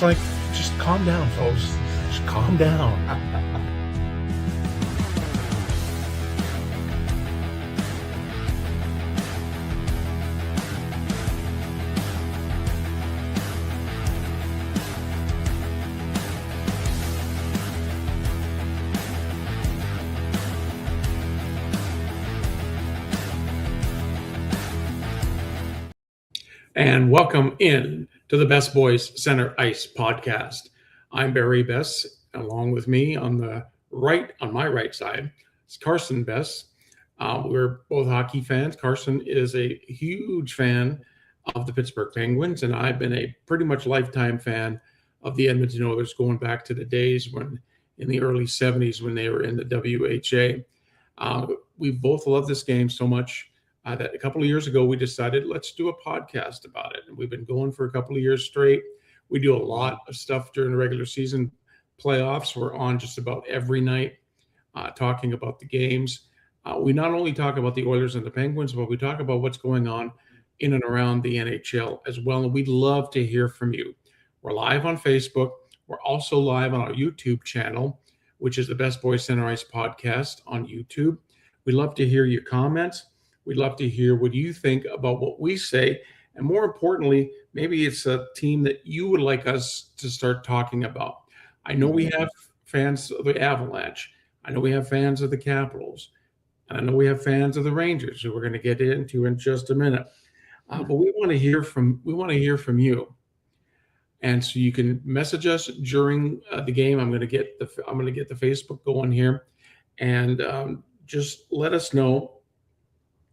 It's like, just calm down, folks. Just calm down. And welcome in to the Best Boys Center Ice podcast. I'm Barry Besse. Along with me on my right side, is Carson Besse. We're both hockey fans. Carson is a huge fan of the Pittsburgh Penguins, and I've been a pretty much lifetime fan of the Edmonton Oilers, going back to the days when, in the early 70s, when they were in the WHA. We both love this game so much that a couple of years ago we decided, let's do a podcast about it. And we've been going for a couple of years straight. We do a lot of stuff during the regular season. Playoffs, we're on just about every night talking about the games. We not only talk about the Oilers and the Penguins, but we talk about what's going on in and around the NHL as well. And we'd love to hear from you. We're live on Facebook. We're also live on our YouTube channel, which is the Best Boys Center Ice podcast on YouTube. We'd love to hear your comments. We'd love to hear what you think about what we say. And more importantly, maybe it's a team that you would like us to start talking about. I know we have fans of the Avalanche. I know we have fans of the Capitals. And I know we have fans of the Rangers, who we're going to get into in just a minute. But we want to hear from you. And so you can message us during the game. I'm going to get the Facebook going here, and just let us know.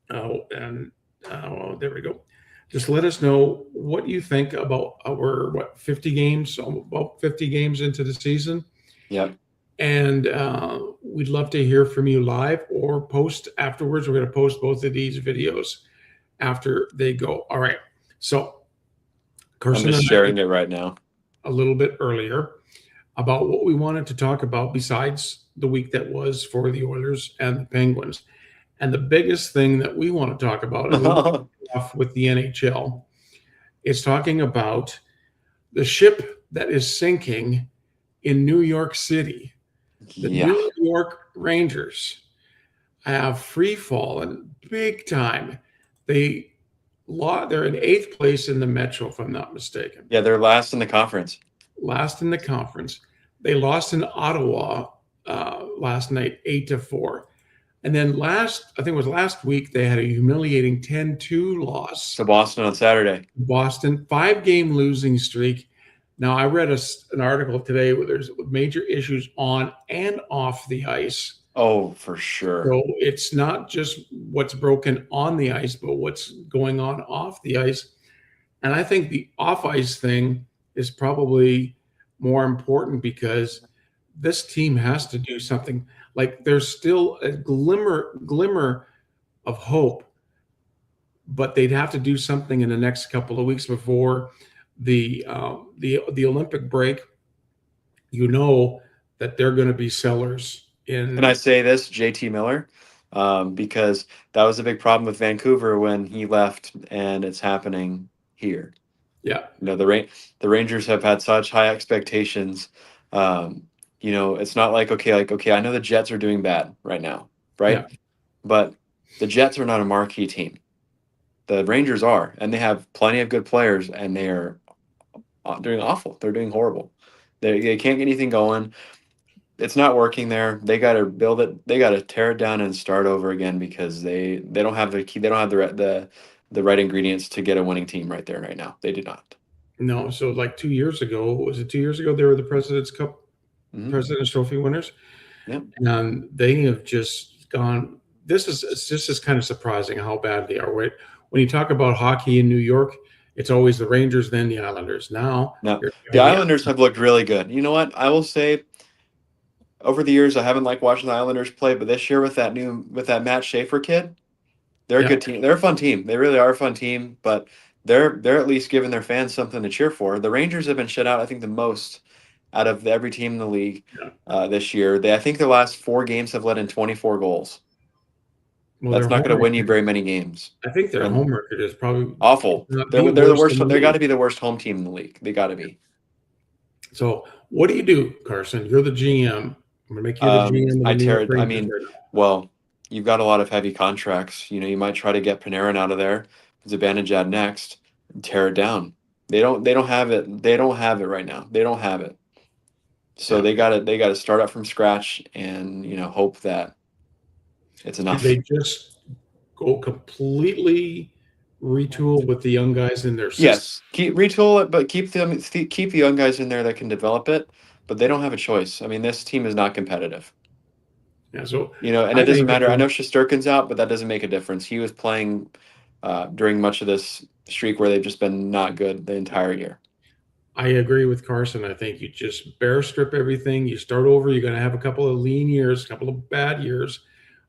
There we go. Just let us know what you think about our 50 games, about 50 games into the season. Yep. And we'd love to hear from you live or post afterwards. We're going to post both of these videos after they go. All right. So, Carson, I'm just sharing it right now. A little bit earlier about what we wanted to talk about besides the week that was for the Oilers and the Penguins. And the biggest thing that we want to talk about, and off with the NHL, is talking about the ship that is sinking in New York City. The New York Rangers have free fallen big time. They're in 8th place in the Metro, if I'm not mistaken. Yeah, they're last in the conference. They lost in Ottawa last night, 8-4. And then last week, they had a humiliating 10-2 loss to Boston on Saturday. Boston, 5-game losing streak. Now, I read an article today where there's major issues on and off the ice. Oh, for sure. So it's not just what's broken on the ice, but what's going on off the ice. And I think the off-ice thing is probably more important, because this team has to do something. Like, there's still a glimmer of hope, but they'd have to do something in the next couple of weeks before the Olympic break. You know that they're going to be sellers. Can I say this, JT Miller? Because that was a big problem with Vancouver when he left, and it's happening here. Yeah. You know, the Rangers have had such high expectations. You know, it's not like, okay, I know the Jets are doing bad right now, right? Yeah. But the Jets are not a marquee team. The Rangers are, and they have plenty of good players, and they are doing awful. They're doing horrible. They can't get anything going. It's not working there. They got to build it. They got to tear it down and start over again, because they don't have the key. They don't have the right ingredients to get a winning team right there right now. They did not. No. So like 2 years ago, was it 2 years ago? They were the President's Cup, President's Trophy winners. Yep. And they have just gone. It's just kind of surprising how bad they are. Right? When you talk about hockey in New York, it's always the Rangers, then the Islanders. Now, the Islanders have looked really good. You know what? I will say, over the years, I haven't liked watching the Islanders play, but this year with that Matt Schaefer kid, they're a good team. They're a fun team. They really are a fun team, but they're at least giving their fans something to cheer for. The Rangers have been shut out, I think, the most out of every team in the league this year. I think their last 4 games have let in 24 goals. Well, that's not going to win you very many games. I think their home record is probably awful. They're the worst. They got to be the worst home team in the league. They got to be. So what do you do, Carson? You're the GM. I'm going to make you the GM of the New York I Rangers mean, right now. well, you've got a lot of heavy contracts. You know, you might try to get Panarin out of there. Zibanejad next, tear it down. They don't have it. They don't have it right now. They don't have it. So Yeah. they got to start up from scratch and, you know, hope that it's Should enough. they just go completely retool with the young guys in their system? Yes, keep retool it, but keep the young guys in there that can develop it. But they don't have a choice. I mean, this team is not competitive. Yeah. So You know, and it I doesn't think matter. I know Shesterkin's out, but that doesn't make a difference. He was playing during much of this streak where they've just been not good the entire year. I agree with Carson. I think you just bear strip everything. You start over. You're going to have a couple of lean years, a couple of bad years,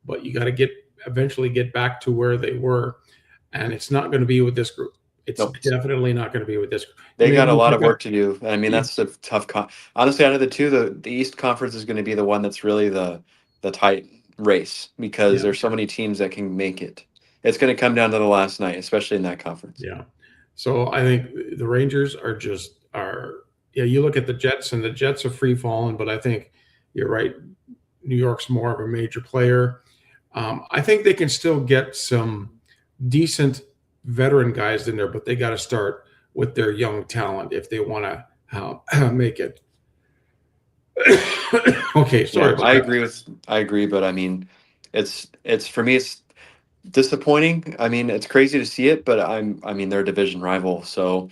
but you got to eventually get back to where they were. And it's not going to be with this group. It's Nope. definitely not going to be with this group. They got a lot of pick up- work to do. I mean, that's the tough. Honestly, out of the two, the East Conference is going to be the one that's really the tight race because Yeah. there's so many teams that can make it. It's going to come down to the last night, especially in that conference. Yeah. So I think the Rangers yeah, you look at the Jets and the Jets are free falling, but I think you're right. New York's more of a major player. I think they can still get some decent veteran guys in there, but they got to start with their young talent if they want to make it. Okay, sorry. Yeah, I agree, but I mean, it's for me, it's disappointing. I mean, it's crazy to see it, but I mean, they're a division rival, so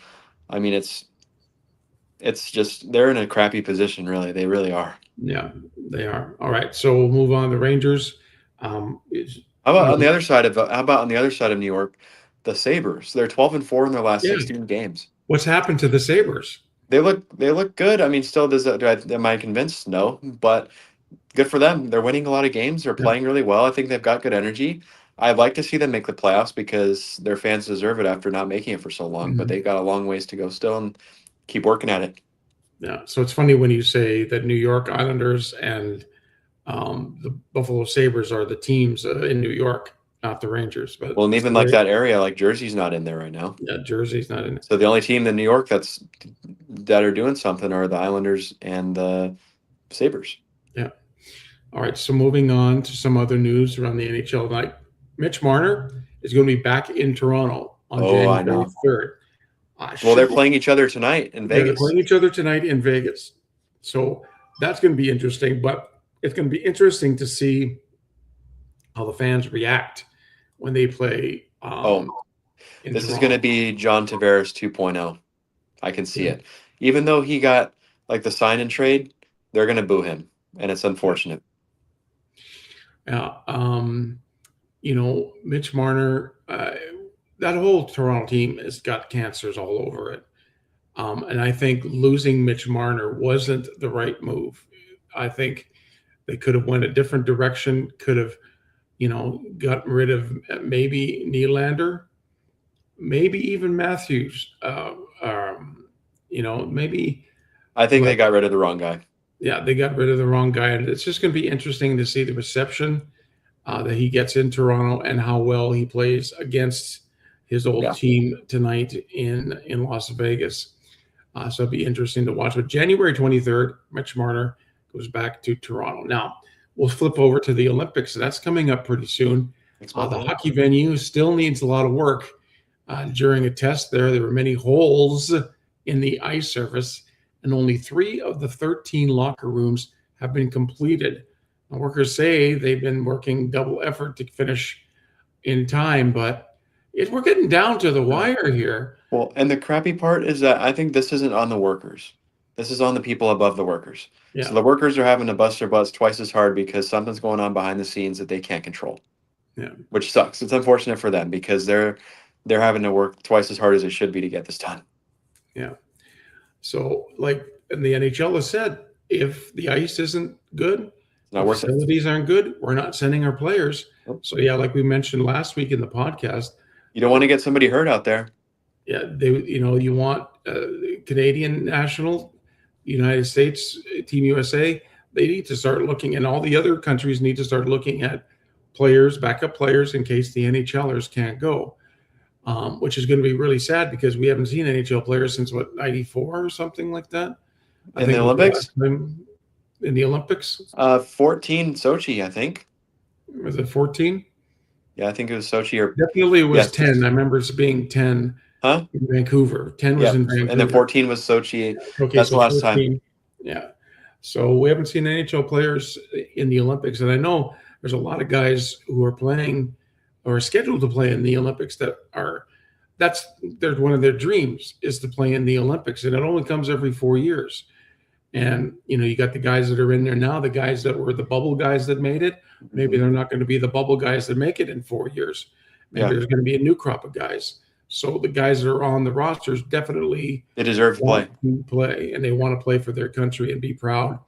I mean, it's just they're in a crappy position, really. They really are. Yeah, they are. All right, so we'll move on. The Rangers. How about on the other side of New York, the Sabres? They're 12-4 in their last Yeah. 16 games. What's happened to the Sabres? They look good. I mean, still am I convinced? No, but good for them. They're winning a lot of games. They're playing really well. I think they've got good energy. I'd like to see them make the playoffs because their fans deserve it after not making it for so long. But they've got a long ways to go still and keep working at it. Yeah. So it's funny when you say that New York Islanders and the Buffalo Sabres are the teams in New York, not the Rangers. But Well, and even like that area, like Jersey's not in there right now. Yeah, Jersey's not in it. So the only team in New York that are doing something are the Islanders and the Sabres. Yeah. All right. So moving on to some other news around the NHL tonight. Mitch Marner is going to be back in Toronto on January 3rd. Well, they're playing each other tonight in Vegas. They're playing each other tonight in Vegas. So that's going to be interesting, but it's going to be interesting to see how the fans react when they play. This is going to be John Tavares 2.0. I can see it. Even though he got like the sign and trade, they're going to boo him, and it's unfortunate. Yeah. You know, Mitch Marner, that whole Toronto team has got cancers all over it. And I think losing Mitch Marner wasn't the right move. I think they could have went a different direction, could have, you know, gotten rid of maybe Nylander, maybe even Matthews. You know, maybe. I think they got rid of the wrong guy. Yeah, they got rid of the wrong guy. And it's just going to be interesting to see the reception that he gets in Toronto and how well he plays against his old team tonight in Las Vegas. So it'll be interesting to watch. But January 23rd, Mitch Marner goes back to Toronto. Now, we'll flip over to the Olympics. That's coming up pretty soon. The hockey venue still needs a lot of work. During a test there were many holes in the ice surface, and only 3 of the 13 locker rooms have been completed. Now, workers say they've been working double effort to finish in time, but we're getting down to the wire here. Well, and the crappy part is that I think this isn't on the workers. This is on the people above the workers. Yeah. So the workers are having to bust their butts twice as hard because something's going on behind the scenes that they can't control. Yeah. Which sucks. It's unfortunate for them because they're having to work twice as hard as they should be to get this done. Yeah. So, like the NHL has said, if the ice isn't good, facilities aren't good, we're not sending our players. Nope. So, yeah, like we mentioned last week in the podcast, you don't want to get somebody hurt out there. Yeah, you want Canadian national, United States, Team USA. They need to start looking, and all the other countries need to start looking at players, backup players, in case the NHLers can't go. Which is going to be really sad because we haven't seen NHL players since, 94 or something like that? I In the think it was the Olympics? last time in the Olympics. 14 Sochi, I think. Was it 14? Yeah, I think it was Sochi or Definitely it was yes. 10. I remember it being 10 Huh? in Vancouver. 10 was Yeah. in And then Vancouver. 14 was Sochi. Okay, That's the so last time. 14. Yeah. So we haven't seen NHL players in the Olympics. And I know there's a lot of guys who are playing or are scheduled to play in the Olympics that are that's there's one of their dreams is to play in the Olympics. And it only comes every 4 years. And you got the guys that are in there now, the guys that were the bubble guys that made it. Maybe Mhm. they're not going to be the bubble guys that make it in 4 years. Maybe Yeah. there's going to be a new crop of guys. So the guys that are on the rosters definitely They deserve to play. want to play, and they want to play for their country and be proud.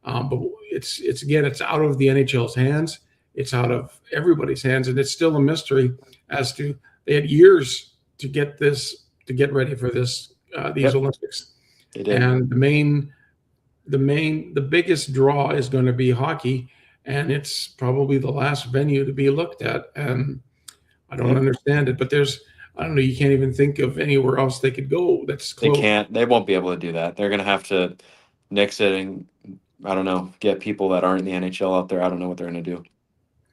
But it's again, it's out of the NHL's hands. It's out of everybody's hands, and it's still a mystery as to they had years to get ready for these Yep, Olympics, they did. and the biggest draw is going to be hockey, and it's probably the last venue to be looked at. And I don't Yep. understand it, but I don't know, you can't even think of anywhere else they could go that's They close. can't. They won't be able to do that. They're going to have to nix it and, I don't know, get people that aren't in the NHL out there. I don't know what they're going to do.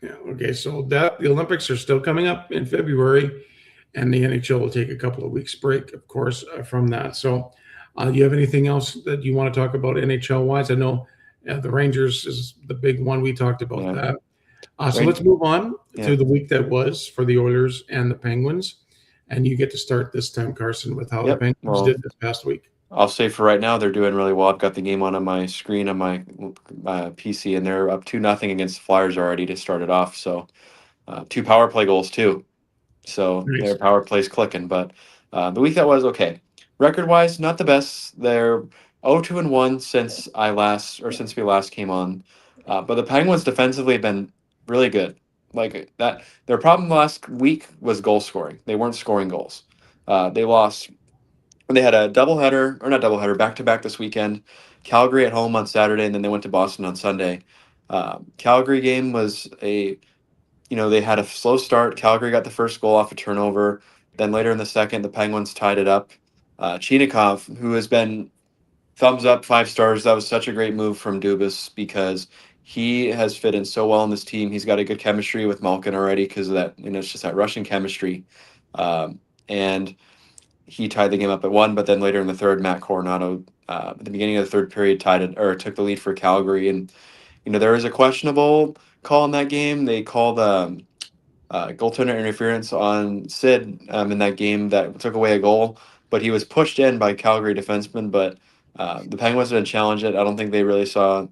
Yeah. Okay. So the Olympics are still coming up in February, and the NHL will take a couple of weeks break, of course, from that. So, do you have anything else that you want to talk about NHL wise? I know the Rangers is the big one. We talked about Yeah. that. So Right. let's move on Yeah. to the week that was for the Oilers and the Penguins. And you get to start this time, Carson, with how the Yep. Penguins Well, did this past week. I'll say for right now, they're doing really well. I've got the game on my screen on my PC, and they're up 2-0 against the Flyers already to start it off. So 2 power play goals too. So their Nice. power play's clicking. But the week that was okay. Record wise, not the best. They're 0-2-1 since we last came on. But the Penguins defensively have been really good. Like that, their problem last week was goal scoring. They weren't scoring goals. They lost. They had a doubleheader, or not doubleheader, back to back this weekend. Calgary at home on Saturday, and then they went to Boston on Sunday. Calgary game was they had a slow start. Calgary got the first goal off a turnover. Then later in the second, the Penguins tied it up. Chinikov, who has been thumbs up, 5 stars. That was such a great move from Dubas because he has fit in so well in this team. He's got a good chemistry with Malkin already because of that. It's just that Russian chemistry. And he tied the game up at 1, but then later in the third, Matt Coronado, at the beginning of the third period, tied it or took the lead for Calgary. And there was a questionable call in that game. They called goaltender interference on Sid in that game that took away a goal, but he was pushed in by Calgary defenseman. But the Penguins didn't challenge it. I don't think they really saw.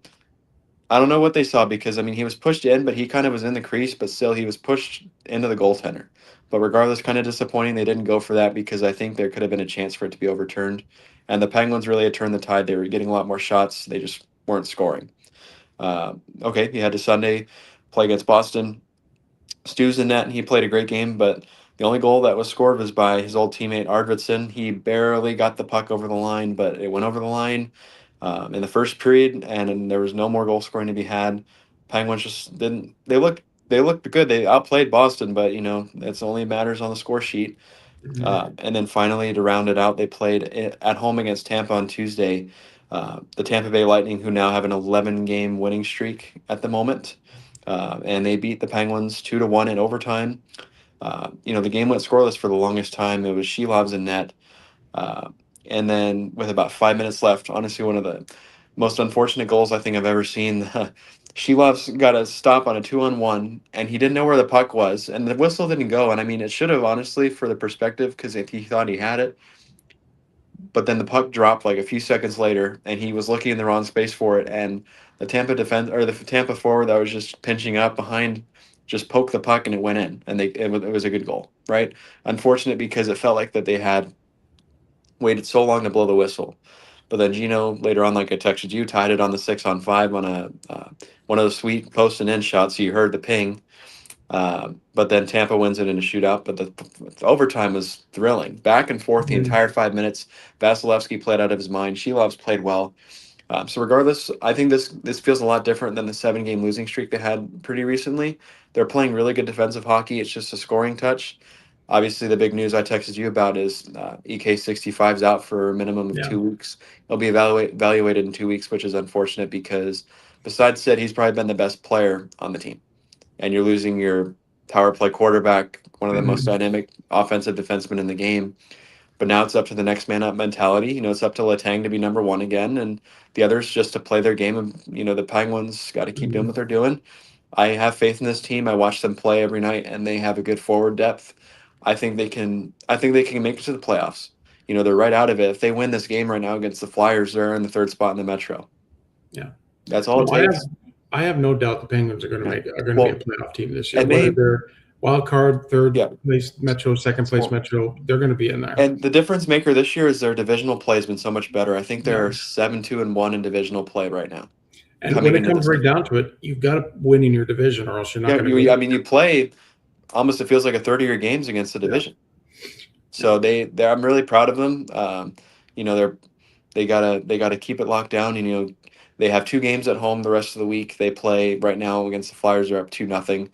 I don't know what they saw because he was pushed in, but he kind of was in the crease, but still he was pushed into the goaltender. But regardless, kind of disappointing they didn't go for that because I think there could have been a chance for it to be overturned. And the Penguins really had turned the tide. They were getting a lot more shots. They just weren't scoring. Okay, he had to Sunday play against Boston. Stu's in net, and he played a great game, but the only goal that was scored was by his old teammate Arvidsson. He barely got the puck over the line, but it went over the line in the first period, and there was no more goal scoring to be had. Penguins just didn't. They looked good. They outplayed Boston, but that's only matters on the score sheet. Mhm. And then finally, to round it out, they played at home against Tampa on Tuesday. The Tampa Bay Lightning, who now have an 11-game winning streak at the moment, and they beat the Penguins 2-1 in overtime. The game went scoreless for the longest time. It was Shelov's in net, uh, and then with about 5 minutes left, honestly, one of the most unfortunate goals I think I've ever seen. Shelov's got a stop on a 2-on-1, and he didn't know where the puck was, and the whistle didn't go. And it should have, honestly, for the perspective, because if he thought he had it, but then the puck dropped like a few seconds later, and he was looking in the wrong space for it, and the Tampa forward that was just pinching up behind just poked the puck and it went in, and it was a good goal, right? Unfortunate because it felt like that they had waited so long to blow the whistle. But then Gino later on, like I texted you, tied it on the 6-on-5 on a one of the sweet post and in shots. So you heard the ping. But then Tampa wins it in a shootout. But the overtime was thrilling, back and forth the Mhm. entire 5 minutes. Vasilevsky played out of his mind. Shilov's played well. So regardless, I think this feels a lot different than the 7-game losing streak they had pretty recently. They're playing really good defensive hockey. It's just a scoring touch. Obviously, the big news I texted you about is EK65's out for a minimum of Yeah. 2 weeks. He'll be evaluated in 2 weeks, which is unfortunate because besides Sid, he's probably been the best player on the team. And you're losing your power play quarterback, one of the most Mhm. dynamic offensive defensemen in the game. But now it's up to the next man up mentality. It's up to Letang to be number one again, and the others just to play their game. And the Penguins got to keep doing what they're doing. I have faith in this team. I watch them play every night, and they have a good forward depth. I think they can. I think they can make it to the playoffs. They're right out of it. If they win this game right now against the Flyers, they're in the third spot in the Metro. Yeah. That's all No, it takes. I have no doubt the Penguins are going to Yeah. be a Well, playoff team this year. and Whether they, they're wild card, third yeah. place Metro, second place Well, Metro, they're going to be in there. and the difference maker this year is their divisional play has been so much better. I think Yeah. they're 7-2-1 in divisional play right now. And when Coming it into comes this right thing. down to it, you've got to win in your division, or else you're not Yeah, going to go. you play almost, it feels like a 30-year games against the division. So they I'm really proud of them. They gotta keep it locked down. And they have 2 games at home the rest of the week. They play right now against the Flyers. They're up 2-0.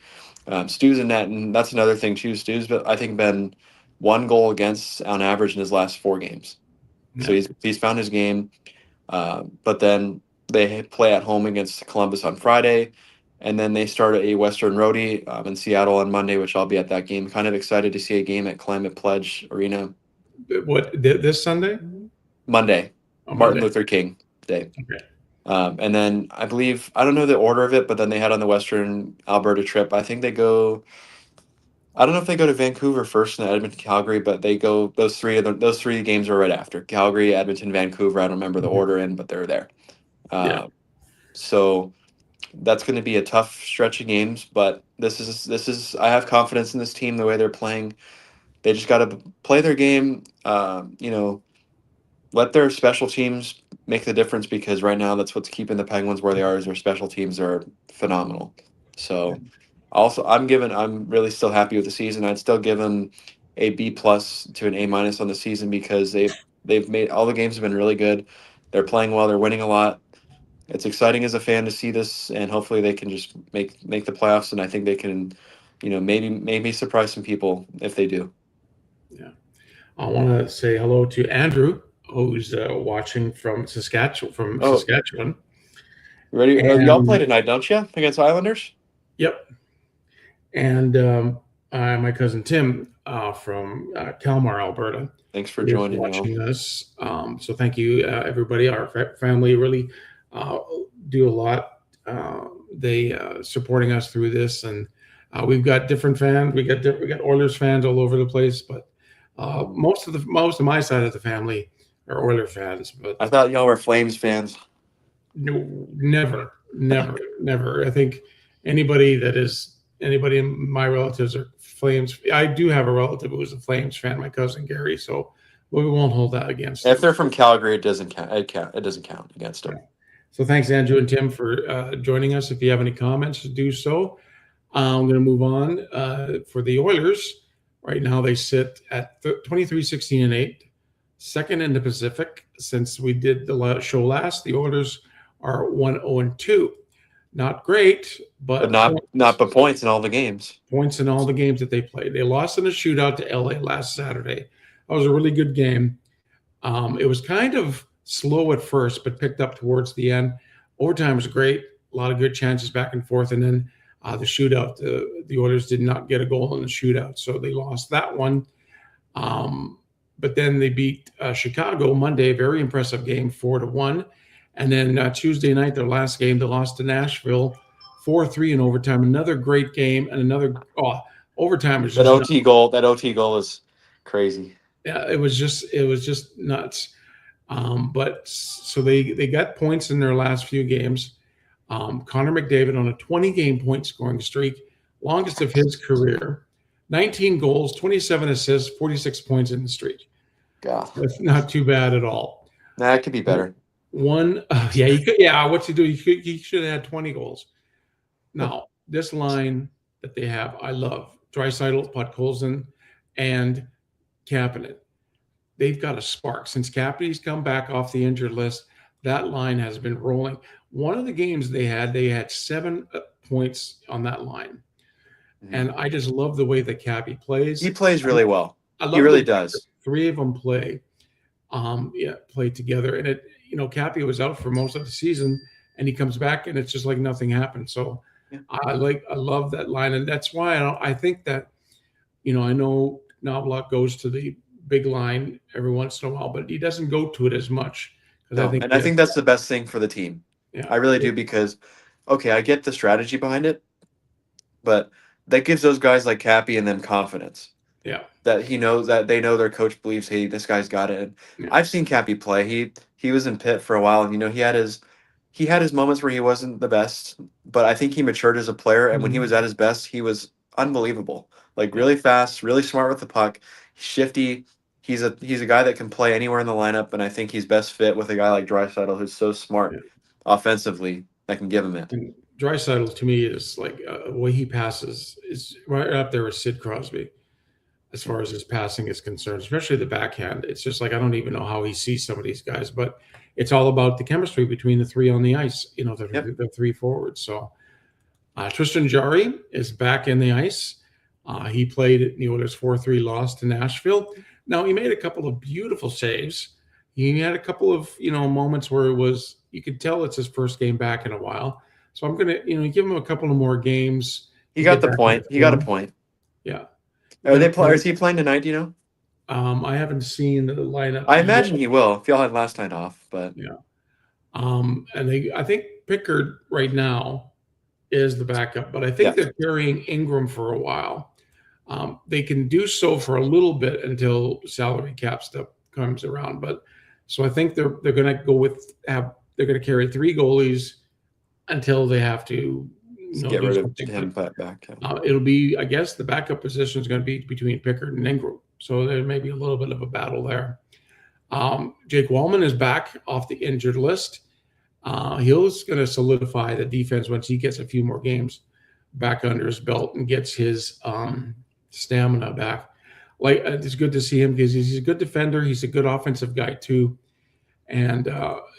Stu's in net, and that's another thing too. Stu's, but I think been 1 goal against on average in his last 4 games. So Yeah. he's found his game. But then they play at home against Columbus on Friday, and then they start a Western Roadie in Seattle on Monday, which I'll be at that game. Kind of excited to see a game at Climate Pledge Arena What this Sunday? Monday, On Martin Monday. Luther King Day. Okay. And then I believe, I don't know the order of it, but then they head on the Western Alberta trip. I think they go. I don't know if they go to Vancouver first and then Edmonton, Calgary, but they go those three games are right after Calgary, Edmonton, Vancouver. I don't remember the Mhm. order in, but they're there. Yeah. So that's going to be a tough stretch of games, but this is I have confidence in this team the way they're playing. They just got to play their game. Let their special teams make the difference because right now that's what's keeping the Penguins where they are. Is their special teams are phenomenal. So also I'm really still happy with the season. I'd still give them a B plus to an A minus on the season because they've made all the games have been really good. They're playing well. They're winning a lot. It's exciting as a fan to see this, and hopefully they can just make the playoffs. And I think they can, maybe surprise some people if they do. Yeah. I want to say hello to Andrew, who's watching from Saskatchewan. Oh, ready? Y'all play And tonight, don't you, against Islanders? yep. And my cousin Tim from Kalmar, Alberta, Thanks for is joining, y'all. watching us. So thank you, everybody. Our family really do a lot. They supporting us through this, and we've got different fans. We got Oilers fans all over the place, but most of my side of the family are Oilers fans. But I thought y'all were Flames fans. no, never. I think anybody in my relatives are Flames. I do have a relative who is a Flames fan, my cousin Gary. So we won't hold that against If them. they're from Calgary, it doesn't count. It doesn't count against them. So thanks, Andrew and Tim, for joining us. If you have any comments, do so. I'm going to move on for the Oilers. Right now, they sit at 23-16-8, second in the Pacific. Since we did the show last, the Oilers are 1-0-2. Not great, But not points in all the games. Points in all the games that they played. They lost in a shootout to LA last Saturday. That was a really good game. It was kind of slow at first, but picked up towards the end. Overtime was great. A lot of good chances back and forth. And then the shootout, the Oilers did not get a goal in the shootout, so they lost that one. But then they beat Chicago Monday, very impressive game, 4-1. And then Tuesday night, their last game, they lost to Nashville 4-3 in overtime. Another great game, and another overtime was That just OT goal. That OT goal is crazy. Yeah, it was just nuts. But so they got points in their last few games. Connor McDavid on a 20-game point scoring streak, longest of his career. 19 goals, 27 assists, 46 points in the streak. God, That's not too bad at all. Nah, it could be better. You could. Yeah, what's he do? He should have had 20 goals. Now, this line that they have, I love. Draisaitl, Podkolzin, and Kapanen. They've got a spark. Since Kapanen's come back off the injured list, that line has been rolling. One of the games they had 7 points on that line. And I just love the way that Cappy plays. He plays really well. I love He really the way does. three of them play together. And Cappy was out for most of the season, and he comes back, and it's just like nothing happened. So Yeah. I love that line, and that's why I think that I know Knobloch goes to the big line every once in a while, but he doesn't go to it as much. No, I think that's the best thing for the team. Yeah, I really do, because, okay, I get the strategy behind it, but that gives those guys like Cappy and them confidence. Yeah. That he knows that they know their coach believes, hey, this guy's got it. Yeah. I've seen Cappy play. He was in Pitt for a while, and he had his moments where he wasn't the best, but I think he matured as a player, and when he was at his best, he was unbelievable. Like, really fast, really smart with the puck, shifty. He's a guy that can play anywhere in the lineup, and I think he's best fit with a guy like Draisaitl, who's so smart offensively, that can give him it. And Draisaitl, to me, is like the way he passes is right up there with Sid Crosby as far as his passing is concerned, especially the backhand. It's just like I don't even know how he sees some of these guys, but it's all about the chemistry between the three on the ice, the three forwards. So Tristan Jarry is back in the ice. He played at the Oilers 4-3 loss to Nashville. Now, he made a couple of beautiful saves. He had a couple of moments where you could tell it's his first game back in a while. So I'm gonna give him a couple of more games. He got the point. He got a point. Yeah. Is he playing tonight? Do you know? I haven't seen the lineup. I imagine he will if y'all had last night off, but yeah. I think Pickard right now is the backup, but I think they're carrying Ingram for a while. They can do so for a little bit until salary cap stuff comes around, but so I think they're going to go they're going to carry three goalies until they have to get rid of him back. It'll be, I guess, the backup position is going to be between Pickard and Ingram, so there may be a little bit of a battle there. Jake Wallman is back off the injured list. He's going to solidify the defense once he gets a few more games back under his belt and gets his stamina back. It's good to see him because he's a good defender. He's a good offensive guy too. And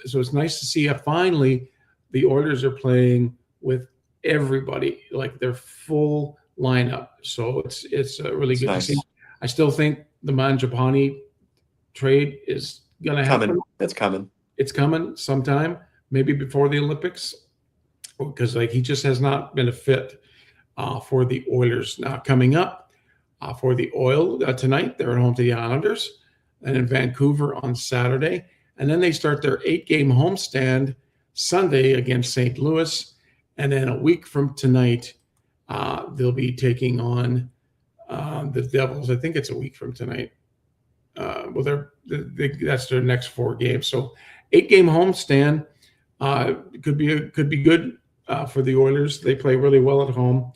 so it's nice to see finally the Oilers are playing with everybody, like their full lineup. So it's really good to see. I still think the Mangiapane trade is going to happen. It's coming. It's coming sometime, maybe before the Olympics, because he just has not been a fit for the Oilers. Now coming up for the Oil tonight, they're at home to the Islanders, and in Vancouver on Saturday, and then they start their 8-game homestand Sunday against St. Louis, and then a week from tonight, they'll be taking on the Devils. I think it's a week from tonight. That's their next 4 games. So 8-game homestand could be good for the Oilers. They play really well at home.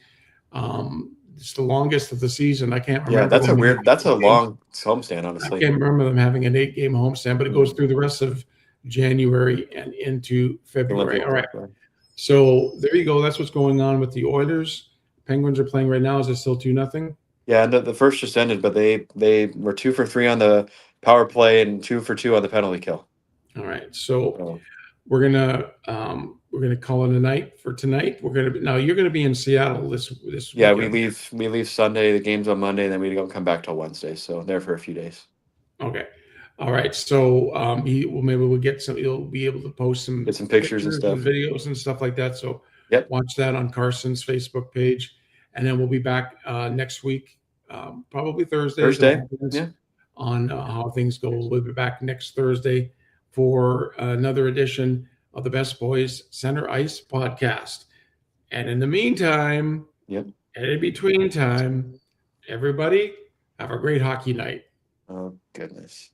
It's the longest of the season. I can't remember. Yeah, that's a long homestand, honestly. I can't remember them having an 8-game homestand, but it goes through the rest of January and into February. All right. So there you go. That's what's going on with the Oilers. Penguins are playing right now. Is it still 2-0? Yeah, and the first just ended, but they were 2 for 3 on the power play and 2 for 2 on the penalty kill. All right, so we're gonna call it a night for tonight. Now you're gonna be in Seattle this. Yeah, weekend. we leave Sunday. The game's on Monday, and then we don't come back till Wednesday. So there for a few days. Okay, all right. So maybe we'll get some. You'll be able to post some pictures and stuff, and videos and stuff like that. So watch that on Carson's Facebook page. And then we'll be back next week, probably Thursday. Yeah. On how things go. We'll be back next Thursday for another edition of the Best Boys Center Ice podcast. And in the meantime, and in between time, everybody have a great hockey night. Oh, goodness.